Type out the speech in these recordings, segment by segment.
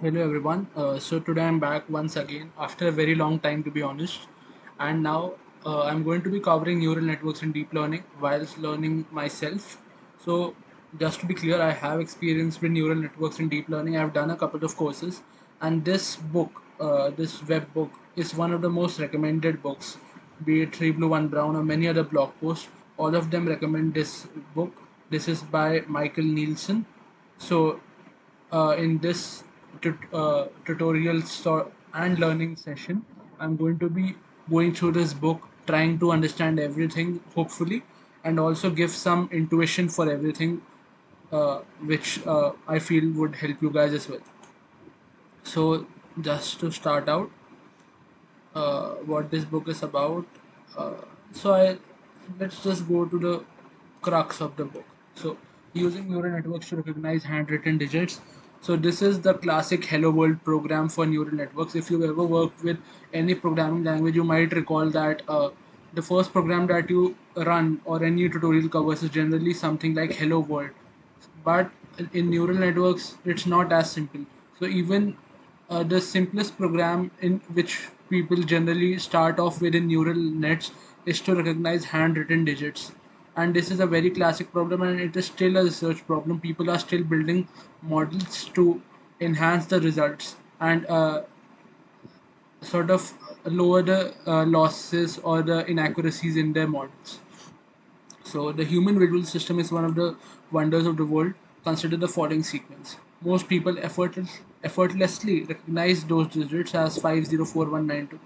Hello everyone. So today I'm back once again after a very long time to be honest, and now I'm going to be covering neural networks and deep learning whilst learning myself. So just to be clear, I have experience with neural networks and deep learning. I've done a couple of courses, and this book, this web book, is one of the most recommended books. Be it Three Blue One Brown or many other blog posts, all of them recommend this book. This is by Michael Nielsen. So in this tutorial and learning session, I'm going to be going through this book, trying to understand everything, hopefully, and also give some intuition for everything, which I feel would help you guys as well. So, just to start out, what this book is about. Uh, so I let's just go to the crux of the book. So using neural networks to recognize handwritten digits. So this is the classic Hello World program for neural networks. If you've ever worked with any programming language, you might recall that the first program that you run or any tutorial covers is generally something like Hello World, but in neural networks it's not as simple. So even the simplest program in which people generally start off with in neural nets is to recognize handwritten digits, and this is a very classic problem, and it is still a research problem. People are still building models to enhance the results and sort of lower the losses or the inaccuracies in their models. So the human visual system is one of the wonders of the world. Consider the following sequence. Most people effortlessly recognize those digits as 504192.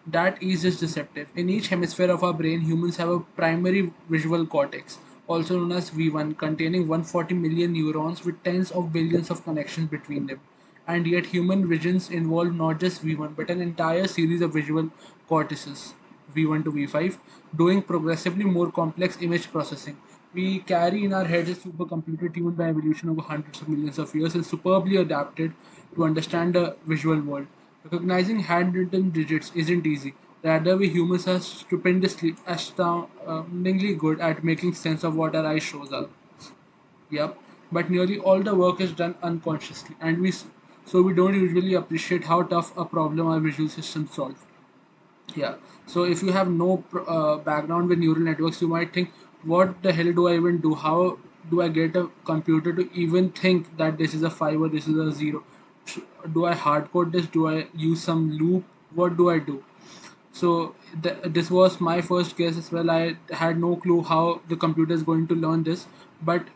That ease is deceptive. In each hemisphere of our brain, humans have a primary visual cortex, also known as V1, containing 140 million neurons with tens of billions of connections between them. And yet, human visions involve not just V1 but an entire series of visual cortices, V1 to V5, doing progressively more complex image processing. We carry in our heads a supercomputer tuned by evolution over hundreds of millions of years and superbly adapted to understand the visual world. Recognizing handwritten digits isn't easy. Rather, we humans are stupendously, astoundingly good at making sense of what our eyes shows us. Yep, but nearly all the work is done unconsciously, and so we don't usually appreciate how tough a problem our visual system solves. Yeah. So if you have no background with neural networks, you might think, what the hell do I even do? How do I get a computer to even think that this is a 5 or this is a 0? Do I hard code this? Do I use some loop? What do I do? So this was my first guess as well. I had no clue how the computer is going to learn this, but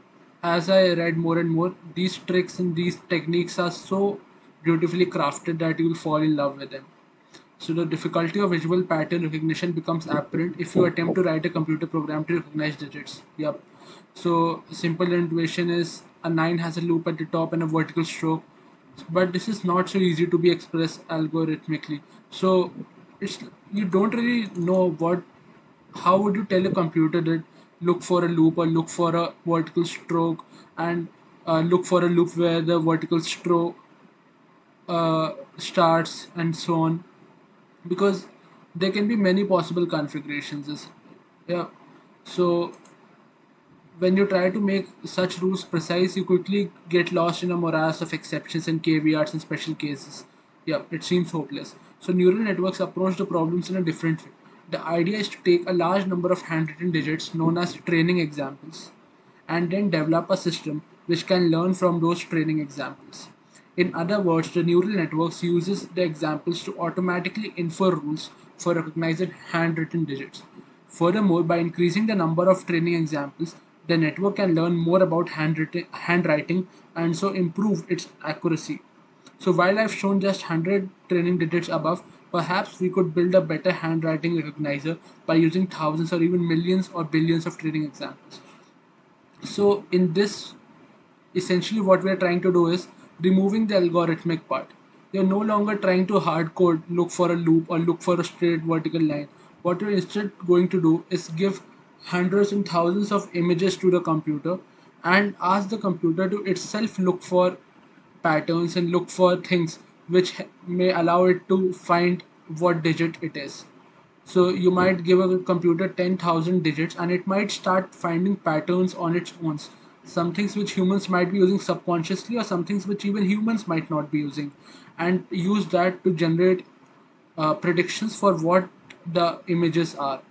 as I read more and more, these tricks and these techniques are so beautifully crafted that you will fall in love with them. So the difficulty of visual pattern recognition becomes apparent if you attempt to write a computer program to recognize digits. Yep. So simple intuition is a 9 has a loop at the top and a vertical stroke, but this is not so easy to be expressed algorithmically. So it's you don't really know what how would you tell a computer that look for a loop or look for a vertical stroke and look for a loop where the vertical stroke starts and so on, because there can be many possible configurations. Yeah. So when you try to make such rules precise, you quickly get lost in a morass of exceptions and caveats and special cases. Yeah, it seems hopeless. So neural networks approach the problems in a different way. The idea is to take a large number of handwritten digits known as training examples and then develop a system which can learn from those training examples. In other words, the neural networks uses the examples to automatically infer rules for recognizing handwritten digits. Furthermore, by increasing the number of training examples, the network can learn more about handwriting and so improve its accuracy. So while I've shown just 100 training digits above, perhaps we could build a better handwriting recognizer by using thousands or even millions or billions of training examples. So in this, essentially what we are trying to do is removing the algorithmic part. You're no longer trying to hard code, look for a loop or look for a straight vertical line. What you're instead going to do is give hundreds and thousands of images to the computer and ask the computer to itself look for patterns and look for things which may allow it to find what digit it is. So you might give a computer 10,000 digits and it might start finding patterns on its own. some things which humans might be using subconsciously, or some things which even humans might not be using, and use that to generate predictions for what the images are.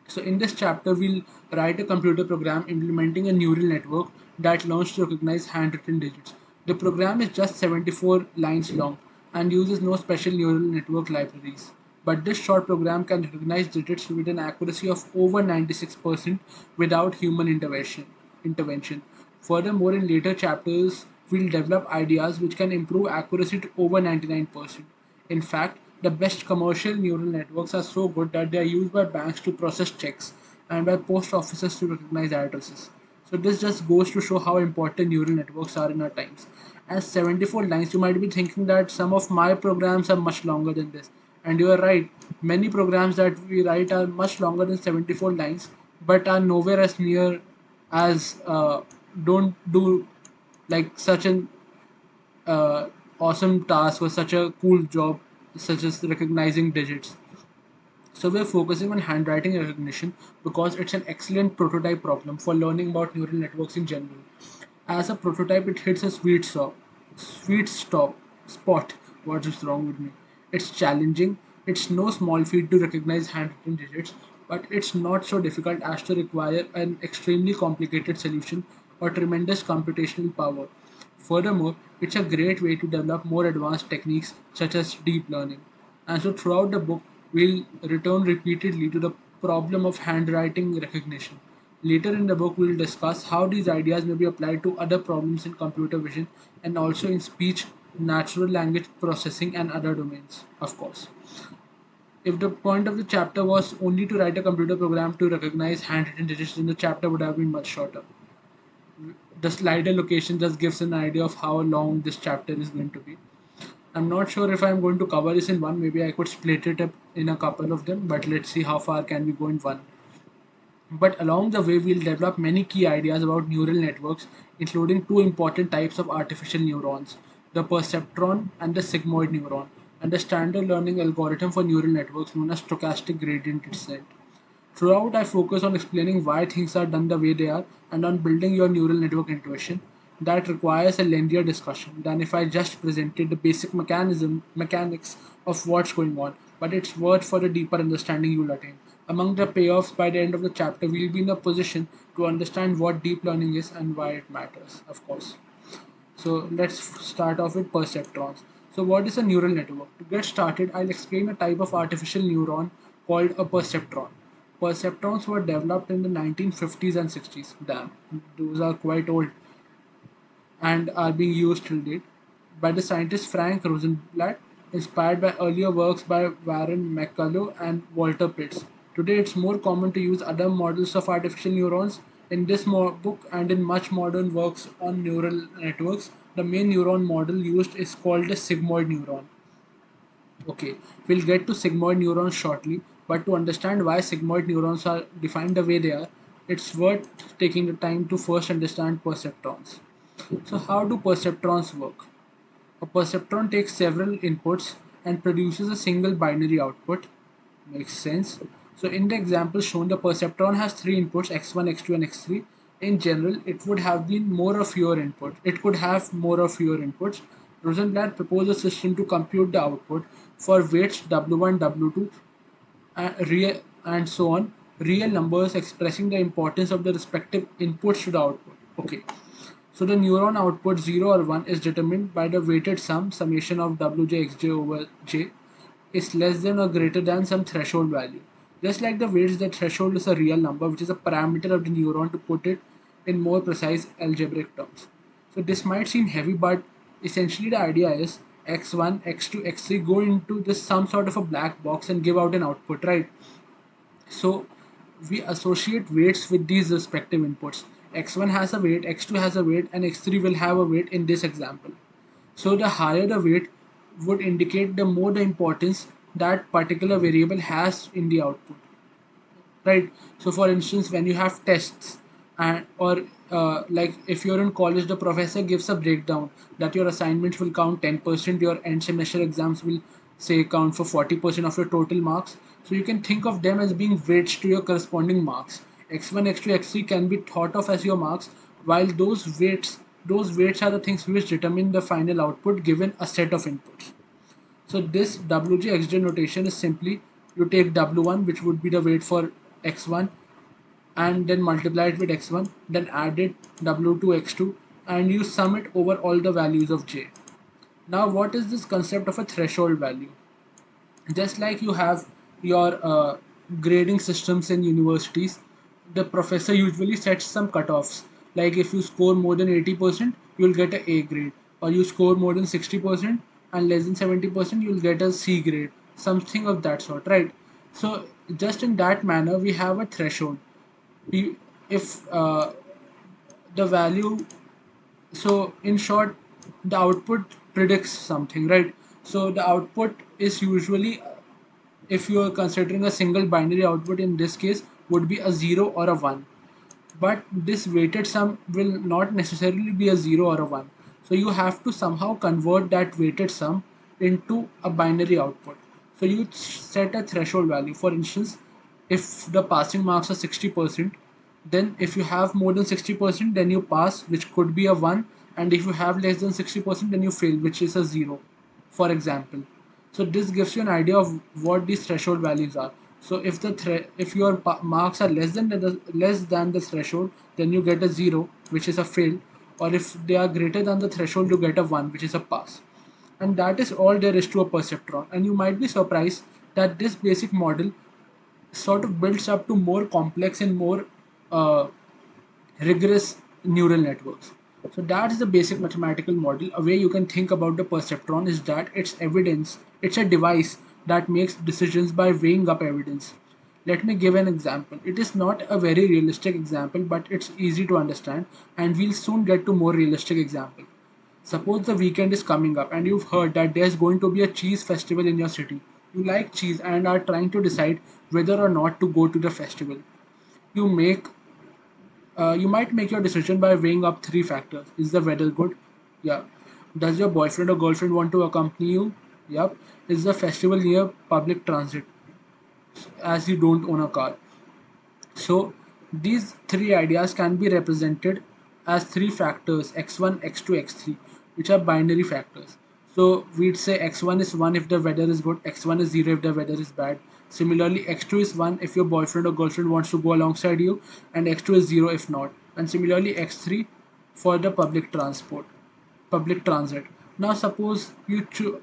So in this chapter, we'll write a computer program implementing a neural network that learns to recognize handwritten digits. The program is just 74 lines long and uses no special neural network libraries. But this short program can recognize digits with an accuracy of over 96% without human intervention. Furthermore, in later chapters, we'll develop ideas which can improve accuracy to over 99%. In fact, the best commercial neural networks are so good that they are used by banks to process checks and by post offices to recognize addresses. So this just goes to show how important neural networks are in our times. As 74 lines, you might be thinking that some of my programs are much longer than this. And you are right, many programs that we write are much longer than 74 lines, but are nowhere as near as don't do like such an uh, awesome task or such a cool job such as recognizing digits. So we're focusing on handwriting recognition because it's an excellent prototype problem for learning about neural networks in general. As a prototype, it hits a sweet spot. What is wrong with me? It's challenging. It's no small feat to recognize handwritten digits, but it's not so difficult as to require an extremely complicated solution or tremendous computational power. Furthermore, it's a great way to develop more advanced techniques such as deep learning. And so, throughout the book, we'll return repeatedly to the problem of handwriting recognition. Later in the book, we'll discuss how these ideas may be applied to other problems in computer vision and also in speech, natural language processing, and other domains, of course. If the point of the chapter was only to write a computer program to recognize handwritten digits, then the chapter would have been much shorter. The slider location just gives an idea of how long this chapter is going to be. I'm not sure if I'm going to cover this in one. Maybe I could split it up in a couple of them, but let's see how far can we go in one. But along the way, we'll develop many key ideas about neural networks, including two important types of artificial neurons, the perceptron and the sigmoid neuron, and the standard learning algorithm for neural networks known as stochastic gradient descent. Throughout, I focus on explaining why things are done the way they are and on building your neural network intuition. That requires a lengthier discussion than if I just presented the basic mechanics of what's going on, but it's worth for a deeper understanding you'll attain. Among the payoffs by the end of the chapter, we'll be in a position to understand what deep learning is and why it matters, of course. So let's start off with perceptrons. So what is a neural network? To get started, I'll explain a type of artificial neuron called a perceptron. Perceptrons were developed in the 1950s and 60s. Damn, those are quite old and are being used till date by the scientist Frank Rosenblatt, inspired by earlier works by Warren McCullough and Walter Pitts. Today, it's more common to use other models of artificial neurons. In this book and in much modern works on neural networks, the main neuron model used is called the sigmoid neuron. Okay, we'll get to sigmoid neurons shortly, but to understand why sigmoid neurons are defined the way they are, it's worth taking the time to first understand perceptrons. So, how do perceptrons work? A perceptron takes several inputs and produces a single binary output. Makes sense. So, in the example shown, the perceptron has three inputs x1, x2, and x3. In general, it would have been more or fewer inputs. It could have more or fewer inputs. Rosenblatt proposed a system to compute the output for weights W1, W2, and so on, real numbers expressing the importance of the respective inputs to the output. Okay, so the neuron output 0 or 1 is determined by the weighted summation of wj xj over j is less than or greater than some threshold value. Just like the weights, the threshold is a real number, which is a parameter of the neuron to put it in more precise algebraic terms. So this might seem heavy, but essentially the idea is x1, x2, x3 go into this some sort of a black box and give out an output, right? So we associate weights with these respective inputs. X1 has a weight, x2 has a weight, and x3 will have a weight in this example. So the higher the weight would indicate the more the importance that particular variable has in the output, right? So for instance, when you have tests and or like if you're in college, the professor gives a breakdown that your assignments will count 10%, your end semester exams will say count for 40% of your total marks. So you can think of them as being weights to your corresponding marks. X1, x2, x3 can be thought of as your marks, while those weights are the things which determine the final output given a set of inputs. So this WG notation is simply you take W1, which would be the weight for x1, and then multiply it with x1, then add it W2 x2, and you sum it over all the values of j. Now what is this concept of a threshold value? Just like you have your grading systems in universities, the professor usually sets some cutoffs. Like if you score more than 80%, you'll get a A grade, or you score more than 60% and less than 70%, you'll get a C grade, something of that sort, right? So just in that manner, we have a threshold. If the value, so in short, the output predicts something, right? So the output is usually, if you are considering a single binary output, in this case would be a 0 or a 1, but this weighted sum will not necessarily be a 0 or a 1, so you have to somehow convert that weighted sum into a binary output. So you set a threshold value. For instance, if the passing marks are 60%, then if you have more than 60%, then you pass, which could be a 1, and if you have less than 60%, then you fail, which is a 0, for example. So this gives you an idea of what these threshold values are. So if your marks are less than the threshold, then you get a 0, which is a fail, or if they are greater than the threshold, you get a 1, which is a pass. And that is all there is to a perceptron. And you might be surprised that this basic model sort of builds up to more complex and more uh, rigorous neural networks. So that's the basic mathematical model. A way you can think about the perceptron is that it's a device that makes decisions by weighing up evidence. Let me give an example. It is not a very realistic example, but it's easy to understand, and we'll soon get to more realistic example. Suppose the weekend is coming up and you've heard that there's going to be a cheese festival in your city. You like cheese and are trying to decide whether or not to go to the festival. You make you might make your decision by weighing up three factors. Is the weather good? Yeah. Does your boyfriend or girlfriend want to accompany you? Yep. Is the festival near public transit, as you don't own a car? So these three ideas can be represented as three factors, x1, x2, x3, which are binary factors. So we'd say x1 is 1 if the weather is good, x1 is 0 if the weather is bad. Similarly, x2 is 1 if your boyfriend or girlfriend wants to go alongside you, and x2 is 0 if not. And similarly, x3 for the public transit. Now suppose you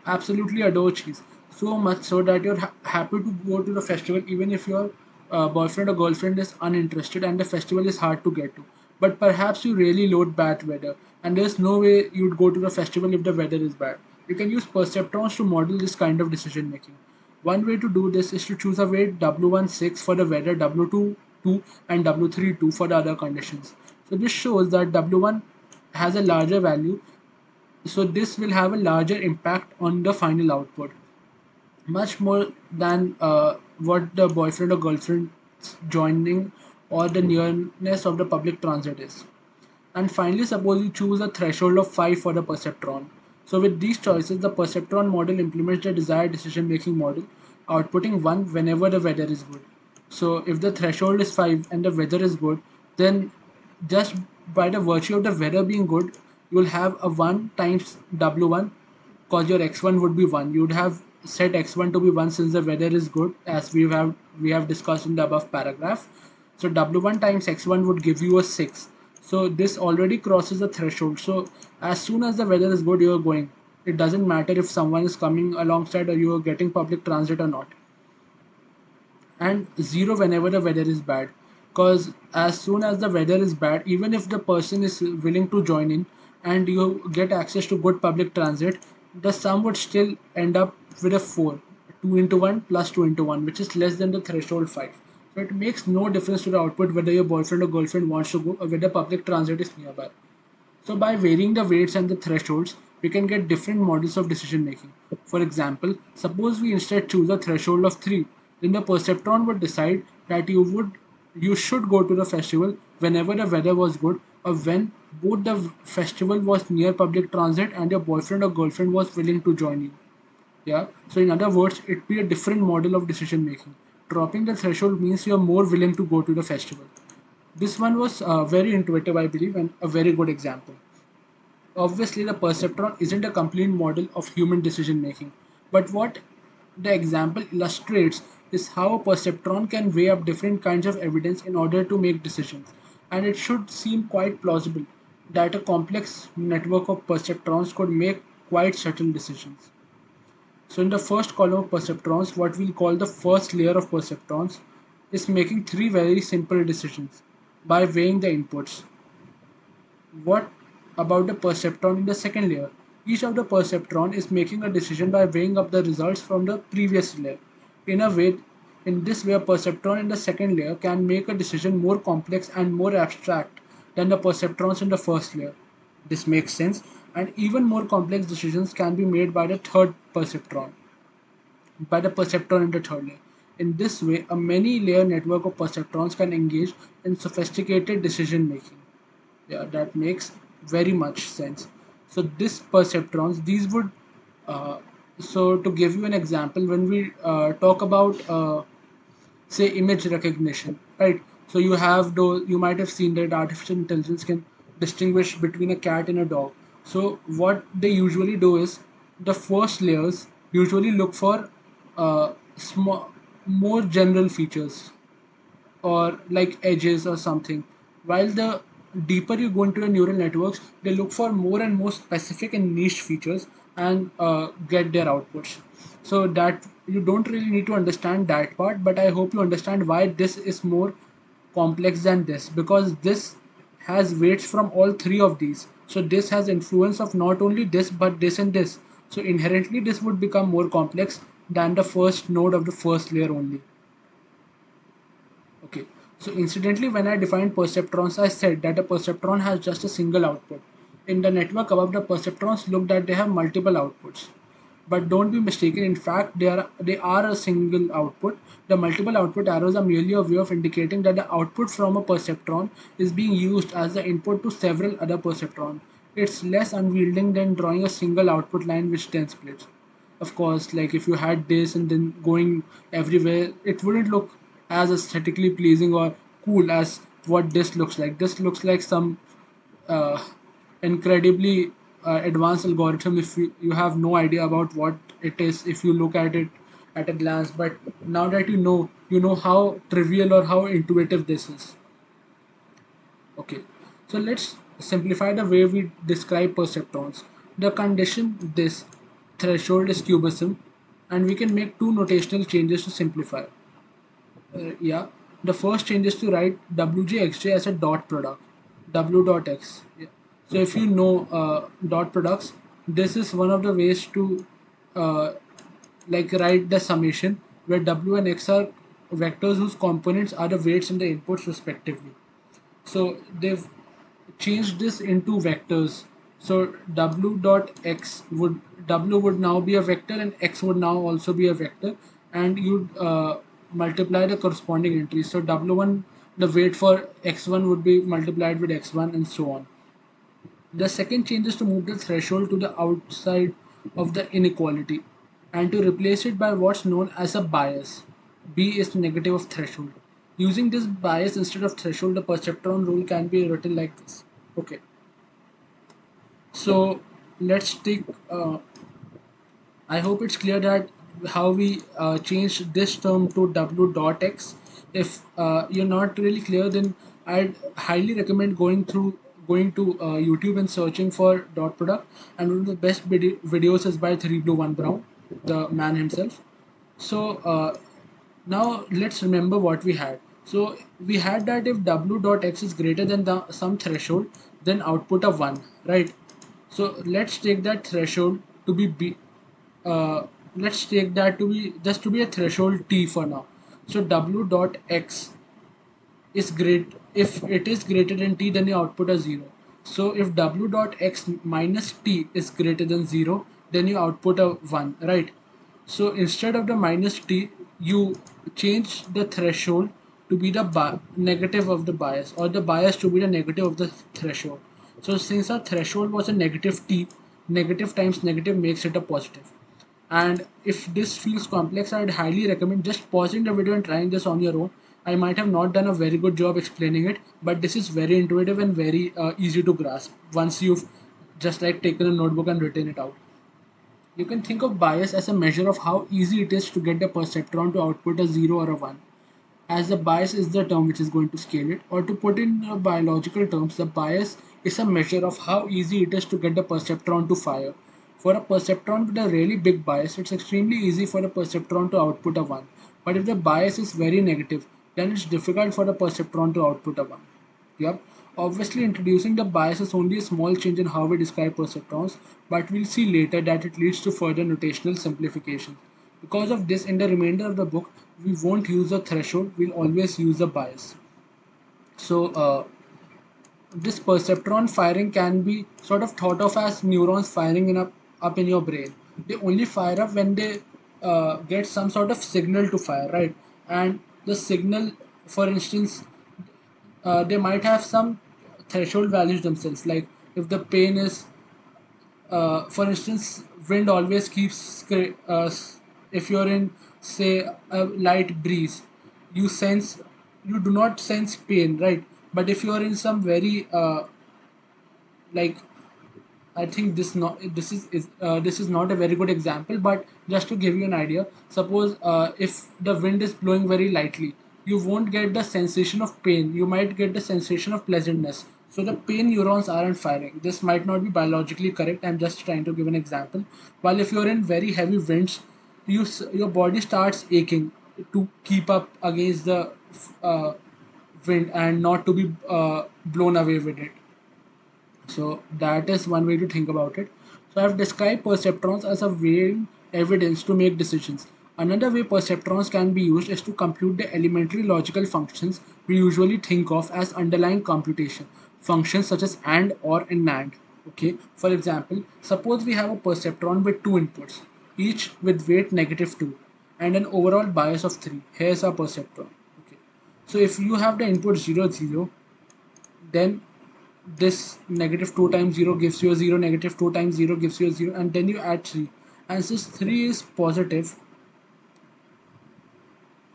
absolutely adore cheese, so much so that you're happy to go to the festival even if your boyfriend or girlfriend is uninterested and the festival is hard to get to. But perhaps you really load bad weather, and there's no way you'd go to the festival if the weather is bad. You can use perceptrons to model this kind of decision making. One way to do this is to choose a weight W1 6 for the weather, W2 2, and W3 2 for the other conditions. So this shows that W1 has a larger value, so this will have a larger impact on the final output, much more than what the boyfriend or girlfriend joining or the nearness of the public transit is. And finally, suppose you choose a threshold of 5 for the perceptron. So with these choices, the perceptron model implements the desired decision making model, outputting 1 whenever the weather is good. So if the threshold is 5 and the weather is good, then just by the virtue of the weather being good, you will have a 1 times W1, because your x1 would be 1. You would have set x1 to be 1 since the weather is good, as we have discussed in the above paragraph. So w1 times x1 would give you a 6. So this already crosses the threshold. So as soon as the weather is good, you are going. It doesn't matter if someone is coming alongside or you are getting public transit or not. And 0 whenever the weather is bad, because as soon as the weather is bad, even if the person is willing to join in and you get access to good public transit, the sum would still end up with a 4, 2 into 1 plus 2 into 1, which is less than the threshold 5. So it makes no difference to the output whether your boyfriend or girlfriend wants to go or whether public transit is nearby. So by varying the weights and the thresholds, we can get different models of decision making. For example, suppose we instead choose a threshold of 3, then the perceptron would decide that you should go to the festival whenever the weather was good, or when both the festival was near public transit and your boyfriend or girlfriend was willing to join you. Yeah. So in other words, it be a different model of decision making. Dropping the threshold means you are more willing to go to the festival. This one was very intuitive, I believe, and a very good example. Obviously, the perceptron isn't a complete model of human decision making, but what the example illustrates is how a perceptron can weigh up different kinds of evidence in order to make decisions. And it should seem quite plausible that a complex network of perceptrons could make quite subtle decisions. So, in the first column of perceptrons, what we'll call the first layer of perceptrons is making three very simple decisions by weighing the inputs. What about the perceptron in the second layer? Each of the perceptron is making a decision by weighing up the results from the previous layer. In a way, in this way, a perceptron in the second layer can make a decision more complex and more abstract than the perceptrons in the first layer. This makes sense, and even more complex decisions can be made by the perceptron in the third layer. In this way, a many layer network of perceptrons can engage in sophisticated decision making. Yeah, that makes very much sense. So this perceptrons, these would uh, so to give you an example, when we talk about say image recognition, right? So you have those, you might have seen that artificial intelligence can distinguish between a cat and a dog. So what they usually do is the first layers usually look for small, more general features or like edges or something. While the deeper you go into the neural networks, they look for more and more specific and niche features and get their outputs. So that you don't really need to understand that part, but I hope you understand why this is more complex than this, because this has weights from all three of these. So this has influence of not only this but this and this. So inherently this would become more complex than the first node of the first layer only. Okay. So incidentally, when I defined perceptrons, I said that a perceptron has just a single output. In the network above, the perceptrons look that they have multiple outputs. But don't be mistaken. In fact, they are a single output. The multiple output arrows are merely a way of indicating that the output from a perceptron is being used as the input to several other perceptrons. It's less unwielding than drawing a single output line which then splits. Of course, like if you had this and then going everywhere, it wouldn't look as aesthetically pleasing or cool as what this looks like. This looks like some uh, incredibly advanced algorithm if you have no idea about what it is if you look at it at a glance. But now that you know how trivial or how intuitive this is. Okay, so let's simplify the way we describe perceptrons. The condition this threshold is cubism, and we can make two notational changes to simplify. Yeah, the first change is to write wjxj as a dot product, w dot x. Yeah. So if you know dot products, this is one of the ways to uh, like write the summation where w and x are vectors whose components are the weights and the inputs respectively. So they've changed this into vectors. So w dot x would now be a vector and x would now also be a vector, and you multiply the corresponding entries. So w1, the weight for x1 would be multiplied with x1 and so on. The second change is to move the threshold to the outside of the inequality and to replace it by what's known as a bias. B is negative of threshold. Using this bias instead of threshold, the perceptron rule can be written like this. Okay, so let's take. I hope it's clear that how we change this term to w dot x. If you're not really clear, then I'd highly recommend going to YouTube and searching for dot product. And one of the best videos is by 3 Blue 1 Brown, the man himself. So now let's remember what we had. So we had that if w dot x is greater than some threshold, then output of 1, right? So let's take that threshold to be uh, let's take that to be just to be a threshold t for now. So w dot x is great. If it is greater than t, then the output is 0. So if w dot x minus t is greater than 0, then you output a 1, right? So instead of the minus t, you change the threshold to be the negative of the bias, or the bias to be the negative of the threshold. So since our threshold was a negative t, negative times negative makes it a positive. And if this feels complex, I'd highly recommend just pausing the video and trying this on your own. I might have not done a very good job explaining it, but this is very intuitive and very easy to grasp once you've just like taken a notebook and written it out. You can think of bias as a measure of how easy it is to get the perceptron to output a 0 or a 1, as the bias is the term which is going to scale it, or to put in biological terms, the bias is a measure of how easy it is to get the perceptron to fire. For a perceptron with a really big bias, it's extremely easy for a perceptron to output a 1. But if the bias is very negative, then it's difficult for the perceptron to output a 1. Yep. Obviously, introducing the bias is only a small change in how we describe perceptrons, but we'll see later that it leads to further notational simplification. Because of this, in the remainder of the book, we won't use a threshold, we'll always use a bias. So, this perceptron firing can be sort of thought of as neurons firing up in your brain. They only fire up when they get some sort of signal to fire, right? And the signal, for instance, they might have some threshold values themselves. Like if the pain is, for instance, wind always keeps, if you're in, say, a light breeze, you sense, you do not sense pain, right? But if you're in some very, like, I think this is not a very good example, but just to give you an idea, suppose if the wind is blowing very lightly, you won't get the sensation of pain. You might get the sensation of pleasantness. So the pain neurons aren't firing. This might not be biologically correct. I'm just trying to give an example. While if you're in very heavy winds, your body starts aching to keep up against the uh, wind and not to be blown away with it. So that is one way to think about it. So I've described perceptrons as a weighing evidence to make decisions. Another way perceptrons can be used is to compute the elementary logical functions we usually think of as underlying computation. Functions such as AND, OR, and NAND. Okay. For example, suppose we have a perceptron with two inputs, each with weight -2 and an overall bias of 3. Here's our perceptron. Okay. So if you have the input 0, 0, then this -2 times 0 gives you a 0, -2 times 0 gives you a 0, and then you add 3. And since 3 is positive,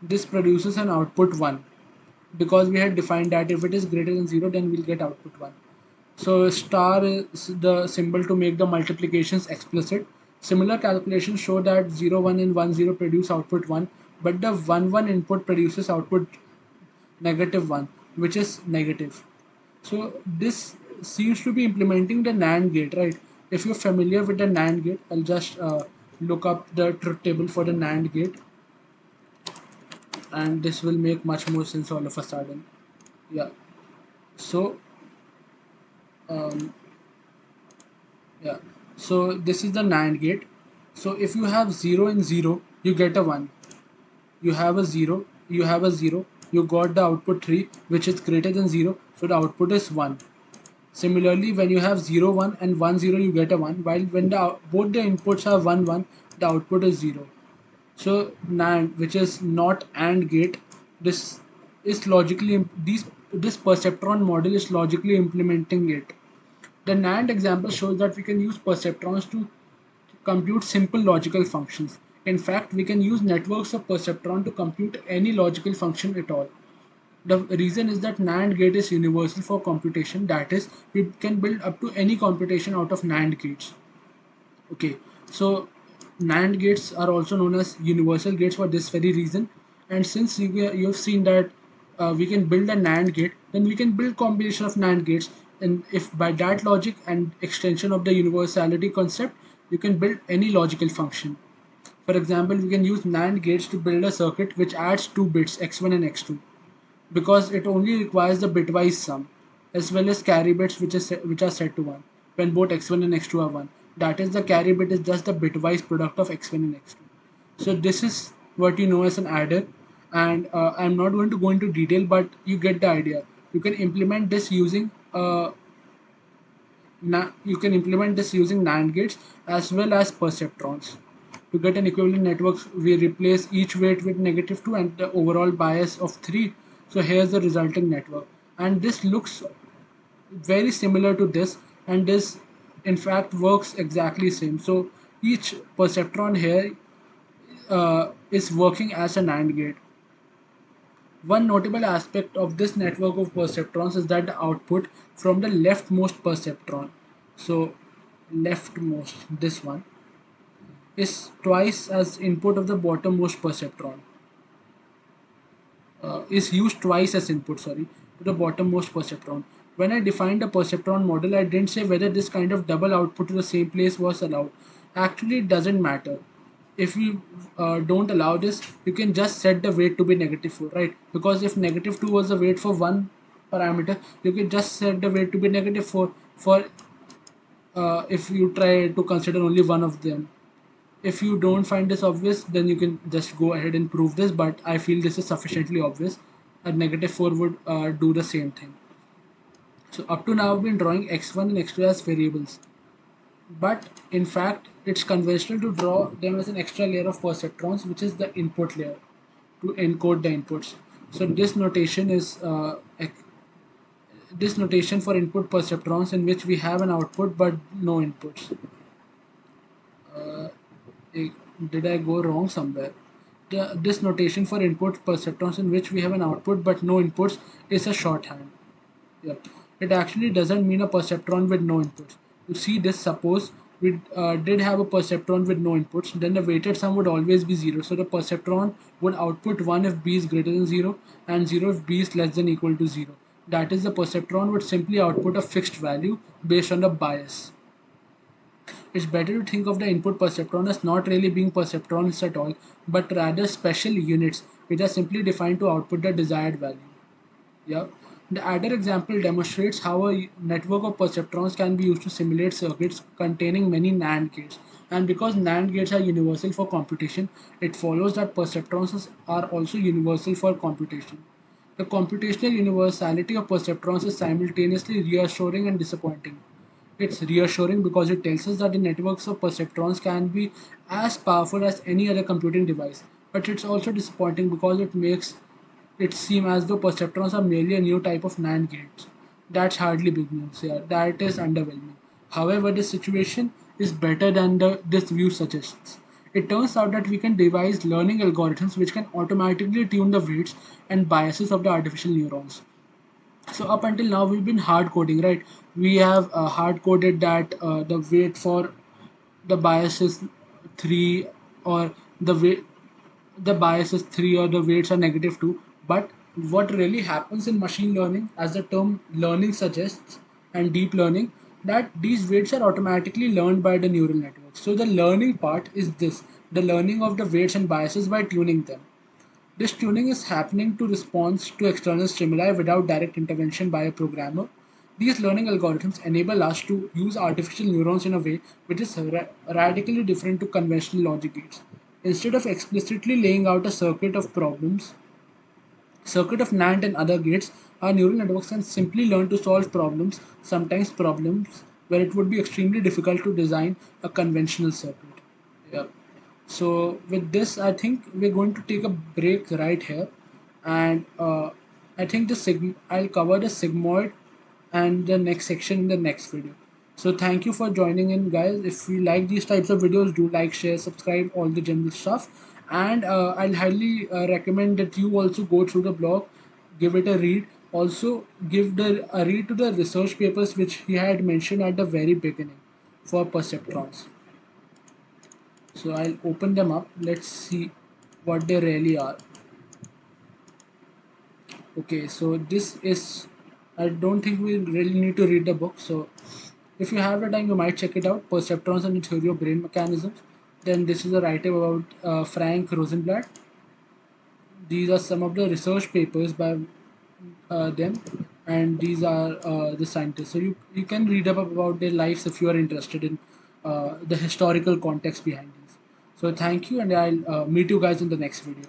this produces an output 1, because we had defined that if it is greater than 0, then we'll get output 1. So star is the symbol to make the multiplications explicit. Similar calculations show that 0, 1 and 1, 0 produce output 1, but the 1, 1 input produces output -1, which is negative. So this seems to be implementing the NAND gate, right? If you're familiar with the NAND gate, I'll just look up the truth table for the NAND gate, and this will make much more sense all of a sudden. Yeah. So um, yeah. So this is the NAND gate. So if you have 0 and 0, you get a 1. You have a 0, you have a 0, you got the output 3, which is greater than 0, so the output is 1. Similarly, when you have 0 1 and 1 0, you get a 1, while when both the inputs are 1 1, the output is 0. So NAND, which is not AND gate, this is logically this perceptron model is logically implementing it. The NAND example shows that we can use perceptrons to compute simple logical functions. In fact, we can use networks of perceptron to compute any logical function at all. The reason is that NAND gate is universal for computation, that is, we can build up to any computation out of NAND gates. Okay, so NAND gates are also known as universal gates for this very reason. And since you have seen that we can build a NAND gate, then we can build combination of NAND gates. And if by that logic and extension of the universality concept, you can build any logical function. For example, we can use NAND gates to build a circuit which adds two bits x1 and x2, because it only requires the bitwise sum, as well as carry bits which are set to 1 when both x1 and x2 are 1. That is, the carry bit is just the bitwise product of x1 and x2. So this is what you know as an adder, and I'm not going to go into detail, but you get the idea. You can implement this using NAND gates as well as perceptrons. To get an equivalent network, we replace each weight with -2 and the overall bias of 3. So here's the resulting network. And this looks very similar to this, and this in fact works exactly same. So each perceptron here is working as a NAND gate. One notable aspect of this network of perceptrons is that the output from the leftmost perceptron, so leftmost, this one, is twice as input of the bottommost perceptron. Is used twice as input, sorry, to the bottommost perceptron. When I defined the perceptron model, I didn't say whether this kind of double output to the same place was allowed. Actually, it doesn't matter. If you don't allow this, you can just set the weight to be -4, right? Because if -2 was the weight for one parameter, you can just set the weight to be -4 for if you try to consider only one of them. If you don't find this obvious, then you can just go ahead and prove this, but I feel this is sufficiently obvious. A -4 would do the same thing. So up to now I've been drawing x1 and x2 as variables, but in fact it's conventional to draw them as an extra layer of perceptrons, which is the input layer, to encode the inputs. So this notation for input perceptrons in which we have an output but no inputs. Eh, did I go wrong somewhere? This notation for input perceptrons in which we have an output but no inputs is a shorthand. Yep. It actually doesn't mean a perceptron with no inputs. To see this, suppose we did have a perceptron with no inputs, then the weighted sum would always be 0. So the perceptron would output 1 if b is greater than 0 and 0 if b is less than equal to 0. That is, the perceptron would simply output a fixed value based on the bias. It's better to think of the input perceptron as not really being perceptrons at all, but rather special units which are simply defined to output the desired value. Yeah. The other example demonstrates how a network of perceptrons can be used to simulate circuits containing many NAND gates. And because NAND gates are universal for computation, it follows that perceptrons are also universal for computation. The computational universality of perceptrons is simultaneously reassuring and disappointing. It's reassuring because it tells us that the networks of perceptrons can be as powerful as any other computing device. But it's also disappointing because it makes it seem as though perceptrons are merely a new type of NAND gates. That's hardly big news here. That is underwhelming. However, this situation is better than this view suggests. It turns out that we can devise learning algorithms which can automatically tune the weights and biases of the artificial neurons. So up until now we've been hard coding, right? We have hard coded that the weight for the bias is 3, or the weight the bias is 3, or the weights are -2. But what really happens in machine learning, as the term learning suggests, and deep learning, that these weights are automatically learned by the neural network. So the learning part is this: the learning of the weights and biases by tuning them. This tuning is happening to response to external stimuli without direct intervention by a programmer. These learning algorithms enable us to use artificial neurons in a way which is radically different to conventional logic gates. Instead of explicitly laying out a circuit of NAND and other gates, our neural networks can simply learn to solve problems, sometimes problems where it would be extremely difficult to design a conventional circuit. Yeah. So with this, I think we're going to take a break right here, and I think I'll cover the sigmoid and the next section in the next video. So thank you for joining in, guys. If you like these types of videos, do like, share, subscribe, all the general stuff. And I'll highly recommend that you also go through the blog, give it a read. Also, give a read to the research papers which he had mentioned at the very beginning for perceptrons. So I'll open them up. Let's see what they really are. Okay, so this is, I don't think we really need to read the book. So if you have the time, you might check it out. Perceptrons and the Theory of Brain Mechanisms. Then this is a writer about Frank Rosenblatt. These are some of the research papers by them, and these are the scientists. So you can read up about their lives if you are interested in the historical context behind these. So thank you, and I'll meet you guys in the next video.